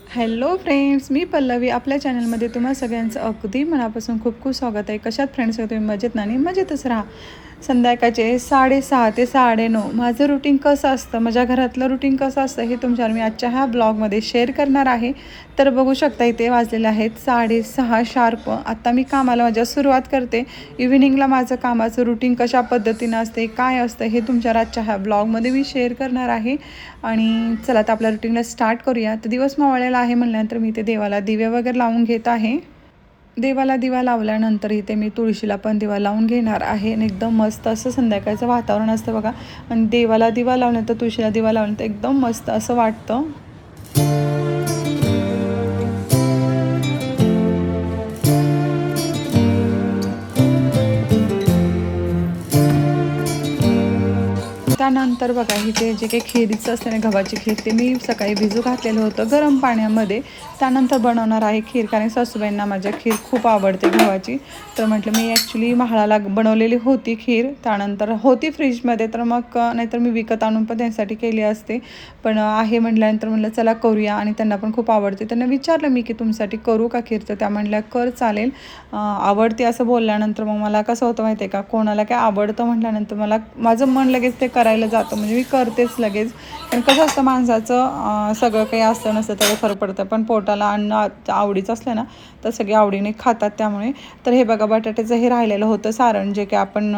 Hello friends, मी पल्लवी आपल्या चॅनलमध्ये तुम्हा सगळ्यांचं अगदी मनापासून खूप खूप स्वागत आहे. कशात फ्रेंड्स तुम्ही मजेत ना आणि मजेतच राहा. संध्याकाळचे 6:30 ते 9:30 माझं रुटीन कसं असतं, माझ्या घरातलं रुटीन कसं असतं हे तुमच्यावर मी आजच्या ह्या ब्लॉगमध्ये शेअर करणार आहे. तर बघू शकता इथे वाजलेले आहेत 6:30 शार्प. आत्ता मी कामाला माझ्या सुरुवात करते. इव्हिनिंगला माझं कामाचं रुटीन कशा पद्धतीनं असते, काय असतं हे तुमच्या आजच्या ह्या ब्लॉगमध्ये मी शेअर करणार आहे. आणि चला आता आपल्या रुटीनला स्टार्ट करूया. तर दिवस मावळलेला आहे म्हणल्यानंतर मी इथे देवाला दिवे वगैरे लावून घेत आहे. देवाला दिवा लावल्यानंतर इथे मी तुळशीला पण दिवा लावून घेणार आहे आणि एकदम मस्त असं संध्याकाळचं वातावरण असतं बघा. आणि देवाला दिवा लावल्यानंतर तुळशीला दिवा लावल्यानंतर एकदम मस्त असं वाटतं. त्यानंतर बघा इथे जे काही खिरीचं असते ना, गव्हाची खीर, ते मी सकाळी भिजू घातलेलं होतं गरम पाण्यामध्ये. त्यानंतर बनवणार आहे खीर, कारण सासूबाईंना माझ्या खीर खूप आवडते गव्हाची. तर म्हटलं मी ॲक्च्युली म्हाळाला बनवलेली होती खीर, त्यानंतर होती फ्रीजमध्ये, तर मग नाहीतर मी विकत आणून पण त्यांच्यासाठी केली असते. पण आहे म्हटल्यानंतर म्हटलं चला करूया, आणि त्यांना पण खूप आवडते. त्यांना विचारलं मी की तुमच्यासाठी करू का खीर, तर त्या म्हटल्या कर चालेल. आवडते असं बोलल्यानंतर मग मला कसं होतं माहिती आहे का, कोणाला काय आवडतं म्हटल्यानंतर मला माझं मन लगेच ते करायला जातं, म्हणजे मी करतेच लगेच. पण कसं असतं माणसाचं, सगळं काही असतं नसतं त्याला फरक पडतं, पण पोटाला अन्न आवडीचं असलं ना तर सगळे आवडीने खातात. त्यामुळे तर हे बघा बटाट्याचं हे राहिलेलं होतं सारण, जे की आपण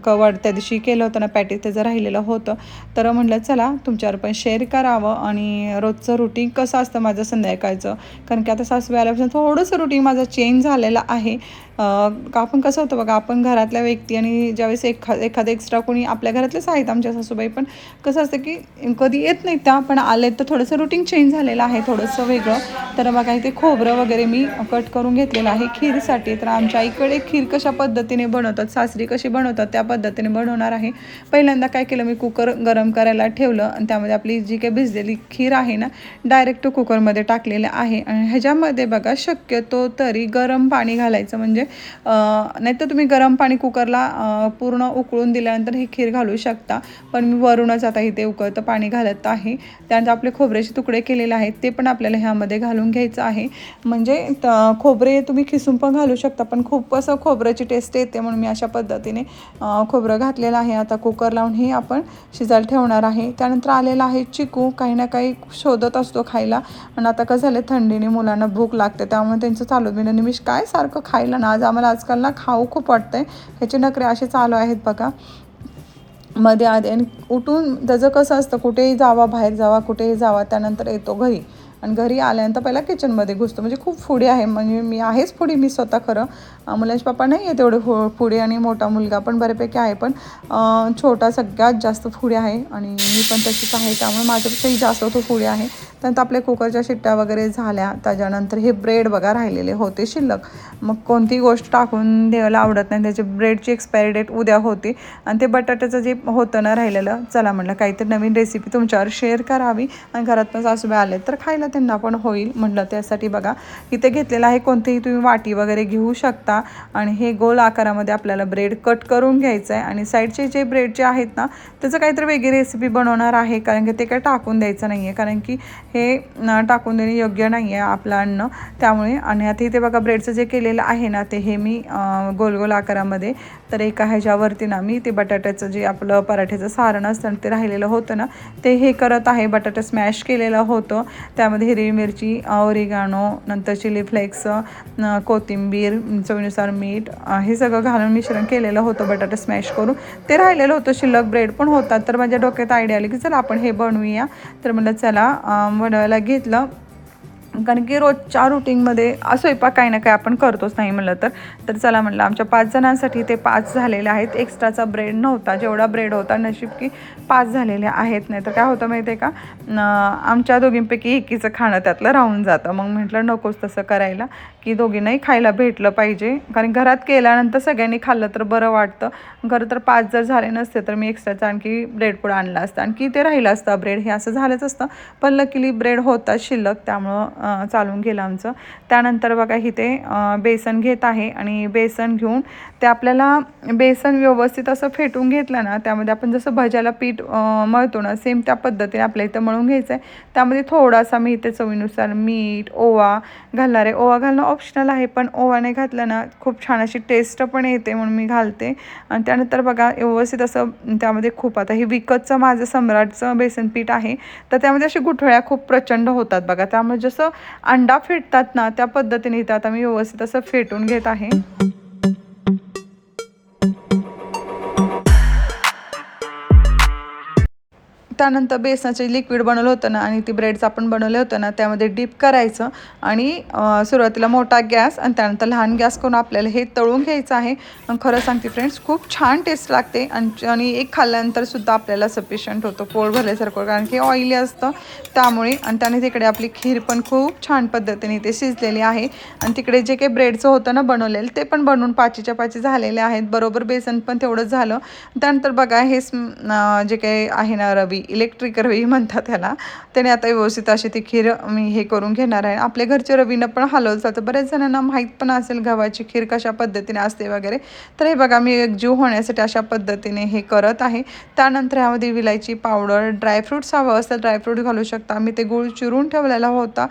कवड त्या दिवशी केलं होतं ना पॅटीस, त्याचं राहिलेलं होतं. तर म्हटलं चला तुमच्यावर पण शेअर करावं. आणि रोजचं रुटीन कसं असतं माझं संध्याकाळचं, कारण की आता सासूबाई आल्यापासून थोडंसं रुटीन माझं चेंज झालेलं आहे. आपण कसं होतं बघा, आपण घरातल्या व्यक्ती आणि ज्यावेळेस एखादं एक्स्ट्रा कोणी आपल्या घरातलेच आहेत आमच्या सासूबाई, पण कसं असतं की कधी येत नाहीत त्या, पण आले तर थोडंसं रुटीन चेंज झालेलं आहे, थोडंसं वेगळं. तर बघा इथे खोबरं वगैरे मी कट करून घेतलेलं आहे खीरसाठी. तर आमच्या आईकडे खीर कशा पद्धतीने बनवतात, सासरी कशी बनवतात त्या पद्धतीने बनवणार आहे. पहिल्यांदा काय केलं, मी कुकर गरम करायला ठेवलं आणि त्यामध्ये आपली जी काही भिजलेली खीर आहे ना डायरेक्ट कुकरमध्ये टाकलेलं आहे. आणि ह्याच्यामध्ये बघा शक्यतो तरी गरम पाणी घालायचं, म्हणजे नाहीतर तुम्ही गरम पाणी कुकरला पूर्ण उकळून दिल्यानंतर ही खीर घालू शकता. पण मी वरूनच आता इथे उकळतं पाणी घालत आहे. त्यानंतर आपले खोबऱ्याचे तुकडे केलेले आहेत ते पण आपल्याला ह्यामध्ये घालून घ्यायचं आहे. म्हणजे खोबरे तुम्ही खिसून पण घालू शकता, पण खूप असं खोबऱ्याची टेस्ट येते म्हणून मी अशा पद्धतीने खोबरं घातलेलं आहे. आता कुकर लावून हे आपण शिजायला ठेवणार आहे. त्यानंतर आलेला आहे चिकू, काही ना काही शोधत असतो खायला. आणि आता कसं झालं, थंडीने मुलांना भूक लागते, त्यामुळे त्यांचं चालू मी निमिष काय सारखं खायला ना, आज आम्हाला आजकाल ना खाऊ खूप वाटतंय. ह्याचे नखरे असे चालू आहेत बघा मध्ये आधी. आणि उठून त्याचं कसं असतं, कुठेही जावा, बाहेर जावा, कुठेही जावा, त्यानंतर येतो घरी. आणि घरी आल्यानंतर पहिला किचनमध्ये घुसतो. म्हणजे खूप फुडी आहे, म्हणजे मी आहेच फुडी मी स्वतः खरं. मुलांचे पप्पा नाही आहे तेवढे फुडी, आणि मोठा मुलगा पण बऱ्यापैकी आहे, पण छोटा सगळ्यात जास्त फुडी आहे. आणि मी पण तशीच आहे, त्यामुळे माझ्यापेक्षाही जास्त तो फुडी आहे. त्यानंतर आपल्या कुकरच्या शिट्ट्या वगैरे झाल्या. त्याच्यानंतर हे ब्रेड बघा राहिलेले होते शिल्लक. मग कोणतीही गोष्ट टाकून द्यायला आवडत नाही, त्याची ब्रेडची एक्सपायरी डेट उद्या होती. आणि ते बटाट्याचं जे होतं ना राहिलेलं, चला म्हटलं काहीतरी नवीन रेसिपी तुमच्यावर शेअर करावी. आणि घरात पण सासूबाई आले तर खायला त्यांना पण होईल म्हटलं. त्यासाठी बघा इथे घेतलेलं आहे, कोणतीही तुम्ही वाटी वगैरे घेऊ शकता. आणि हे गोल आकारामध्ये आपल्याला ब्रेड कट करून घ्यायचं आहे. आणि साईडचे जे ब्रेडचे आहेत ना त्याचं काहीतरी वेगळी रेसिपी बनवणार आहे, कारण की ते काय टाकून द्यायचं नाही आहे, कारण की हे टाकून देणे योग्य नाही आहे आपलं अन्न, त्यामुळे. आणि आता इथे बघा ब्रेडचं जे केलेलं आहे ना ते हे मी गोल गोल आकारामध्ये, तर एका ह्याच्यावरती ना मी ते बटाट्याचं जे आपलं पराठ्याचं सारण असतं ते राहिलेलं होतं ना ते हे करत आहे. बटाटा स्मॅश केलेलं होतं, त्यामध्ये हिरवी मिरची, ओरिगानो, नंतर चिली फ्लेक्स, कोथिंबीर, चवीनुसार मीठ, हे सगळं घालून मिश्रण केलेलं होतं बटाटा स्मॅश करून. ते राहिलेलं होतं, शिल्लक ब्रेड पण होतात. तर माझ्या डोक्यात आयडिया आली की चला आपण हे बनवूया. तर म्हटलं चला बनवायला घेतलं, कारण की रोजच्या रुटीनमध्ये स्वयंपाक काही ना काही आपण करतोच नाही म्हटलं तर चला म्हटलं आमच्या 5 जणांसाठी ते 5 झालेले आहेत. एक्स्ट्राचा ब्रेड नव्हता, जेवढा ब्रेड होता नशीब की 5 झालेले आहेत. नाही तर काय होतं माहिती आहे का, आमच्या दोघींपैकी एकीचं खाणं त्यातलं राहून जातं. मग म्हटलं नकोच तसं करायला, की दोघींनाही खायला भेटलं पाहिजे, कारण घरात केल्यानंतर सगळ्यांनी खाल्लं तर बरं वाटतं. खरं तर 5 जर झाले नसते तर मी एक्स्ट्राचा आणखी ब्रेड पुढं आणला असता, आणखी ते राहिलं असतं ब्रेड, हे असं झालंच असतं. पण लकीली ब्रेड होता शिल्लक, त्यामुळं चालून गेलं आमचं. त्यानंतर बघा इथे बेसन घेत आहे आणि बेसन घेऊन ते आपल्याला बेसन व्यवस्थित असं फेटून घेतलं ना, त्यामध्ये आपण जसं भज्याला पीठ मळतो ना, सेम त्या पद्धतीने आपल्या इथं मळून घ्यायचं आहे. त्यामध्ये थोडासा मी इथे चवीनुसार मीठ, ओवा घालणार आहे. ओवा घालणं ऑप्शनल आहे, पण ओवा नाही घातलं ना खूप छान अशी टेस्ट पण येते म्हणून मी घालते. आणि त्यानंतर बघा व्यवस्थित असं त्यामध्ये खूप, आता हे विकतचं माझं सम्राटचं बेसन पीठ आहे, तर त्यामध्ये अशा गुठळ्या खूप प्रचंड होतात बघा. त्यामुळे जसं अंडा फेटतात ना त्या पद्धतीने इथं आता मी व्यवस्थित असं फेटून घेत आहे. त्यानंतर बेसनाचे लिक्विड बनवलं होतं ना आणि ती ब्रेड्स आपण बनवले होतं ना, त्यामध्ये डीप करायचं आणि सुरुवातीला मोठा गॅस आणि त्यानंतर लहान गॅस करून आपल्याला हे तळून घ्यायचं आहे. खरं सांगते फ्रेंड्स, खूप छान टेस्ट लागते आणि एक खाल्ल्यानंतरसुद्धा आपल्याला सफिशियंट होतं, पोट भरल्यासारखं, कारण की ऑइली असतं त्यामुळे. आणि त्याने तिकडे आपली खीर पण खूप छान पद्धतीने ते शिजलेली आहे. आणि तिकडे जे काही ब्रेडचं होतं ना बनवलेलं, ते पण बनवून पाचीच्या पाची झालेले आहेत. बरोबर बेसन पण तेवढंच झालं. त्यानंतर बघा हे जे काही आहे ना रवी, इलेक्ट्रिक रवी म्हणतात त्याला, त्याने आता व्यवस्थित अशी ती खीर मी हे करून घेणार आहे. आपल्या घरच्या रवीनं पण हलवलं जातं. बऱ्याच जणांना माहीत पण असेल गव्हाची खीर कशा पद्धतीने असते वगैरे. तर हे बघा मी एकजीव होण्यासाठी अशा पद्धतीने हे करत आहे. त्यानंतर यामध्ये विलायची पावडर, ड्रायफ्रूट्स हवं असतं ड्रायफ्रूट घालू शकता. मी ते गूळ चिरून ठेवलेला होता.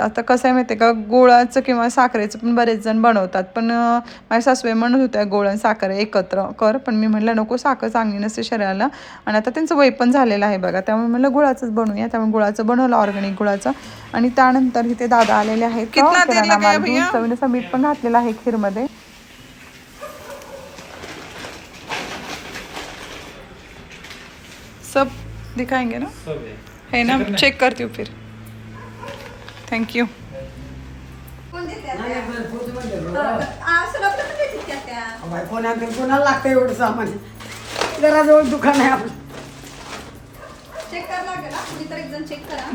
आता कसं आहे माहिती आहे का, गुळाचं किंवा साखरेचं पण बरेच जण बनवतात, पण माझ्या सासूबाई म्हणत होत्या गुळ आणि साखर एकत्र कर, पण मी म्हटलं नको, साखर चांगली नसते शरीराला. आणि आता त्यांचं वय पण झालेलं आहे बघा, त्यामुळे म्हटलं गुळाचंच बनवूया. त्यामुळे गुळाचं बनवलं, ऑर्गॅनिक गुळाचं. आणि त्यानंतर इथे दादा आलेले आहेत, चवीनुसार मीठ पण घातलेलं आहे खीरमध्ये. सब दिखाएंगे ना, है ना, चेक करती हूँ फिर. थँक्यू. कोणाला लागतं एवढं सामान, घराजवळ दुकान आहे आपलं.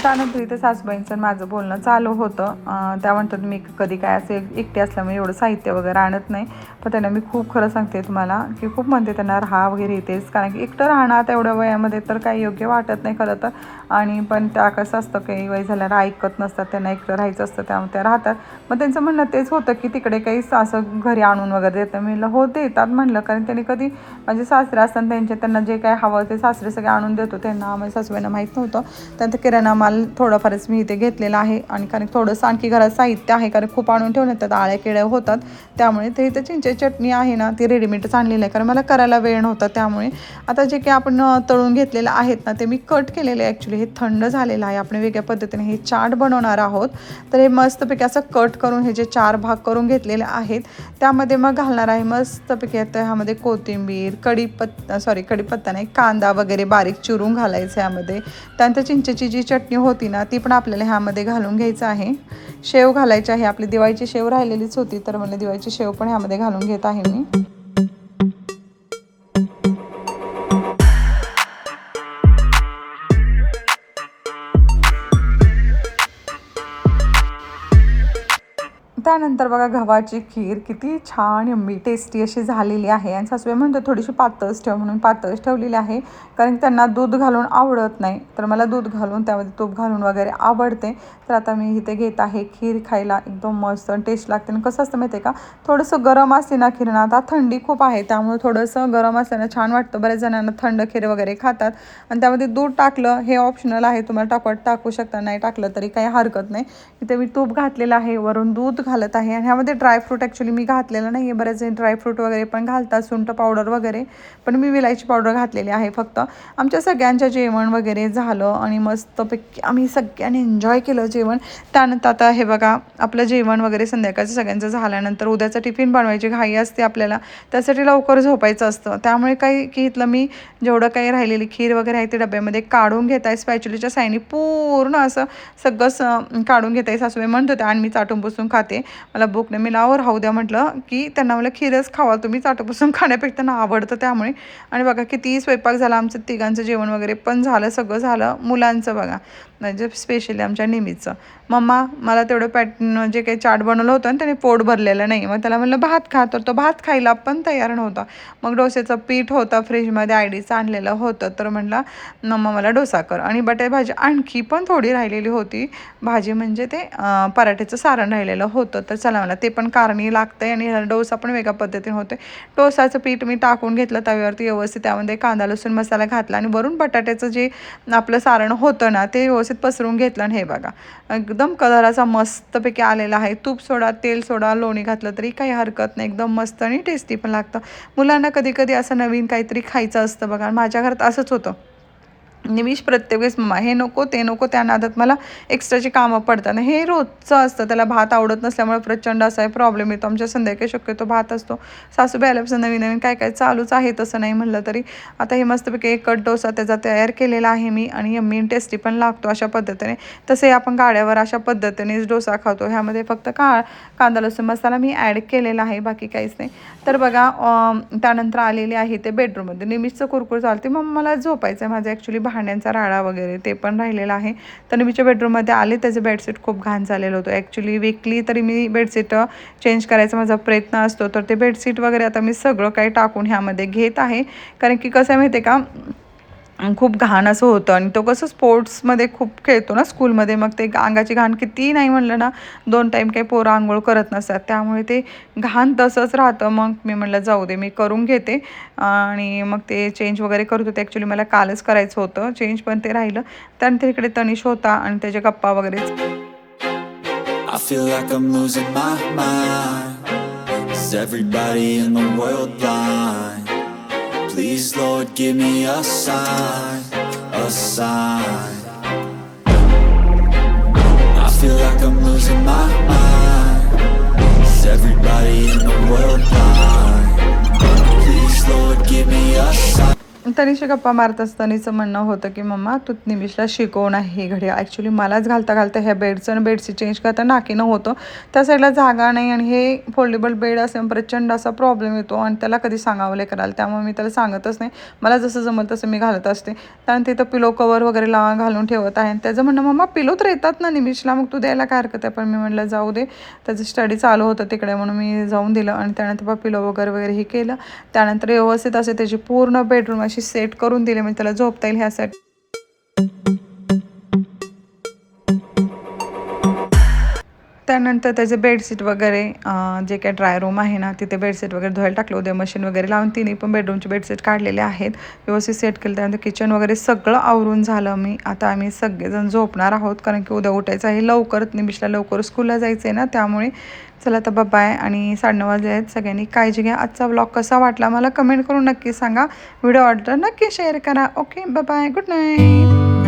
त्यानंतर इथे सासूबाईंचं माझं बोलणं चालू होतं. त्या म्हणतात मी कधी काय असे एकटे असल्यामुळे एवढं साहित्य वगैरे आणत नाही. पण त्यांना मी खूप खरं सांगते तुम्हाला की खूप म्हणते त्यांना राहा वगैरे येतेच, कारण की एकटं राहणं आता एवढ्या वयामध्ये तर काही योग्य वाटत नाही खरं तर. आणि पण त्या कसं असतं काही वय झाल्यावर ऐकत नसतात, त्यांना एकटं राहायचं असतं, त्यामुळे त्या राहतात. मग त्यांचं म्हणणं तेच होतं की तिकडे काही असं घरी आणून वगैरे देतं. मी हो देतात म्हणलं, कारण त्यांनी कधी माझे सासरे असताना त्यांना जे काय हवं ते सासरे सगळे आणून देतो. त्यांना माझ्या सासूबाईंना माहीत नव्हतं. त्यानंतर किराणा माल थोडाफारच मी इथे घेतलेला आहे. आणि कारण थोडंसं आणखी घरात साहित्य आहे, कारण खूप आणून ठेवण्यात त्यात आळ्या केळ्या होतात. त्यामुळे ते इथे चिंचे चटणी आहे ना ती रेडीमेडच आणलेलं आहे, कारण मला करायला वेळ नव्हता. त्यामुळे आता जे काही आपण तळून घेतलेलं आहेत ना ते मी कट केलेले आहे. ॲक्च्युली हे थंड झालेलं आहे. आपण वेगळ्या पद्धतीने हे चाट बनवणार आहोत. तर हे मस्तपैकी असं कट करून हे जे 4 भाग करून घेतलेले आहेत त्यामध्ये मग घालणार आहे मस्तपैकी. आता ह्यामध्ये कोथिंबीर, कढीपत्ता नाही, कांदा वगैरे बारीक चिरून घालायचं यामध्ये. त्यानंतर चिंचेची जी चटणी होती ना ती पण आपल्याला ह्यामध्ये घालून घ्यायचं आहे. शेव घालायची आहे. आपली दिवाळीची शेव राहिलेलीच होती, तर मला दिवाळीची शेव पण ह्यामध्ये घालून घेत आहे मी. त्यानंतर बघा गव्हाची खीर किती छान यम्मी टेस्टी अशी झालेली आहे. आणि सासूबाई म्हणतो थोडीशी पातळच ठेव, म्हणून पातळच ठेवलेली आहे, कारण त्यांना दूध घालून आवडत नाही, तर मला दूध घालून त्यामध्ये तूप घालून वगैरे आवडते. तर आता मी इथे घेत आहे खीर. खायला एकदम मस्त टेस्ट लागते. आणि कसं असतं माहिती आहे का, थोडंसं गरम असते ना खीर ना, आता थंडी खूप आहे त्यामुळे थोडंसं गरम असताना छान वाटतं. बऱ्याच जणांना थंड खीर वगैरे खातात. आणि त्यामध्ये दूध टाकलं हे ऑप्शनल आहे, तुम्हाला टाकू शकता, नाही टाकलं तरी काही हरकत नाही. इथे मी तूप घातलेलं आहे, वरून दूध घालत आहे. आणि ह्यामध्ये ड्रायफ्रूट ॲक्च्युली मी घातलेलं नाही आहे. बरेच जण ड्रायफ्रूट वगैरे पण घालतात, सुंठ पावडर वगैरे, पण मी विलायची पावडर घातलेली आहे फक्त. आमच्या सगळ्यांचं जेवण वगैरे झालं आणि मस्तपैकी आम्ही सगळ्यांनी एन्जॉय केलं जेवण. त्यानंतर आता हे बघा आपलं जेवण वगैरे संध्याकाळचं सगळ्यांचं झाल्यानंतर उद्याचं टिफिन बनवायची घाई असते आपल्याला, त्यासाठी लवकर झोपायचं असतं. त्यामुळे काही की इथलं मी जेवढं काही राहिलेली खीर वगैरे आहे ते डब्यामध्ये काढून घेत आहे. स्पॅच्युलीच्या साईने पूर्ण असं सगळंच काढून घेत आहे. सासूबाई म्हणत होत्या आणि मी चाटून पुसून खाते, मला भूक नाही. मी लाव राहू द्या म्हटलं, की त्यांना मला खीरच खावा तुम्ही, चाटूपुसून खाण्यापेक्षा त्यांना आवडतं त्यामुळे. आणि बघा किती स्वयंपाक झाला, आमचं तिघांचं जेवण वगैरे पण झालं, सगळं झालं. मुलांचं बघा म्हणजे स्पेशली आमच्या नेहमीचं. मम्मा मला तेवढं पॅटर्न जे काही चाट बनवलं होतं ना त्याने पोट भरलेलं नाही. मग त्याला म्हणलं भात खा, तर तो भात खायला पण तयार नव्हता. मग डोस्याचं पीठ होतं फ्रीजमध्ये आयडीचं आणलेलं होतं, तर म्हणला मम्मा मला डोसा कर. आणि बटाटे भाजी आणखी पण थोडी राहिलेली होती भाजी, म्हणजे ते पराठ्याचं सारण राहिलेलं होतं. तर चला मला ते पण कारणी लागतं आहे आणि डोसा पण वेगळ्या पद्धतीने होतो. डोसाचं पीठ मी टाकून घेतलं तव्यावरती व्यवस्थित, त्यामध्ये कांदा लसूण मसाला घातला आणि वरून बटाट्याचं जे आपलं सारण होतं ना ते व्यवस्थित पसरून घेतलं. आणि हे बघा एकदम कलर असा मस्तपैकी आलेला आहे. तूप सोडा, तेल सोडा, लोणी घातलं तरी काही हरकत नाही, एकदम मस्त आणि टेस्टी पण लागतं. मुलांना कधी कधी असं नवीन काहीतरी खायचं असतं बघा. माझ्या घरात असंच होतं, निमिष प्रत्येक वेळेस मम्मा हे नको ते नको, त्या नादात मला एक्स्ट्राची कामं पडतात. हे रोजचं असतं. त्याला भात आवडत नसल्यामुळे प्रचंड असा आहे प्रॉब्लेम येतो. आमच्या संध्याकाळी शक्यतो भात असतो. सासूबाई आल्यापासून नवीन नवीन काय काय चालूच आहे, तसं नाही म्हणलं तरी. आता हे मस्तपैकी एक कट डोसा त्याचा तयार केलेला आहे मी, आणि यम्मी टेस्टी पण लागतो अशा पद्धतीने. तसे आपण गाड्यावर अशा पद्धतीनेच डोसा खातो. ह्यामध्ये फक्त कांदा लसूण मसाला मी ॲड केलेला आहे, बाकी काहीच नाही. तर बघा त्यानंतर आलेले आहे ते बेडरूममध्ये. निमिषचं कुरकुर चालते, मग मला झोपायचं आहे. माझं ॲक्च्युली भांड्यांचा राडा वगैरे ते पण राहिलेला आहे. तर निमिषच्या बेडरूममध्ये आले, त्याचं बेडशीट खूप घाण झालेलं होतं. ॲक्च्युली वीकली तरी मी बेडशीट चेंज करायचा माझा प्रयत्न असतो. तर ते बेडशीट वगैरे आता मी सगळं काही टाकून ह्यामध्ये घेत आहे. कारण की कसं आहे माहिती आहे का, खूप घाण असं होतं. आणि तो कसं स्पोर्ट्समध्ये खूप खेळतो ना स्कूलमध्ये, मग ते अंगाची घाण कितीही नाही म्हणलं ना 2 टाईम काही पोरं आंघोळ करत नसतात, त्यामुळे ते घाण तसंच राहतं. मग मी म्हणलं जाऊ दे, मी करून घेते. आणि मग ते चेंज वगैरे करत होते. ॲक्च्युली मला कालच करायचं होतं चेंज, पण ते राहिलं. त्यानंतर इकडे तनिष होता आणि त्याच्या गप्पा वगैरे. I feel like I'm losing my mind. Is everybody in the world blind? Please Lord give me a sign, a sign. I feel like I'm losing my mind. Is everybody in the world blind? Please Lord give me a sign. Tanisha गप्पा मारत असतानाचं म्हणणं होतं की mamma तू निमिषला शिकव ना ही घडी. Actually मलाच घालता घालता ह्या बेडचं आणि बेडची चेंज करता नाकीनं होतं. त्या साईडला जागा नाही, आणि हे फोल्डेबल बेड असं प्रचंड असा प्रॉब्लेम येतो. आणि त्याला कधी सांगावं करायला, त्यामुळे मी त्याला सांगतच नाही. मला जसं जमल तसं मी घालत असते. त्यानंतर तिथं पिलो कवर वगैरे घालून ठेवत आहे. आणि त्याचं म्हणणं मम्मा पिलो तर येतात ना निमिषला, मग तू द्यायला काय हरकत आहे. पण मी म्हटलं जाऊ दे, त्याचं स्टडी चालू होतं तिकडे म्हणून मी जाऊन दिलं. आणि त्यानंतर पिलो वगैरे हे केलं. त्यानंतर व्यवस्थित असे त्याची पूर्ण बेडरूम अशी सेट करून दिले, म्हणजे त्याला झोपता येईल ह्यासाठी. त्यानंतर त्याचे बेडशीट वगैरे जे काही ड्राय रूम आहे ना तिथे बेडशीट वगैरे धुवायला टाकलं. उद्या मशीन वगैरे लावून तिन्ही पण बेडरूमचे बेडशीट काढलेले आहेत, व्यवस्थित सेट केलं. त्यानंतर किचन वगैरे सगळं आवरून झालं मी. आता आम्ही सगळेजण झोपणार आहोत, कारण की उद्या उठायचं आहे लवकर. निमिषला लवकर स्कूलला जायचं आहे ना, त्यामुळे चला आता बाय. आणि 9:30 वाजले आहेत. सगळ्यांनी काळजी घ्या. आजचा व्लॉग कसा वाटला मला कमेंट करून नक्की सांगा. व्हिडिओ आवडला नक्की शेअर करा. Okay bye, good night.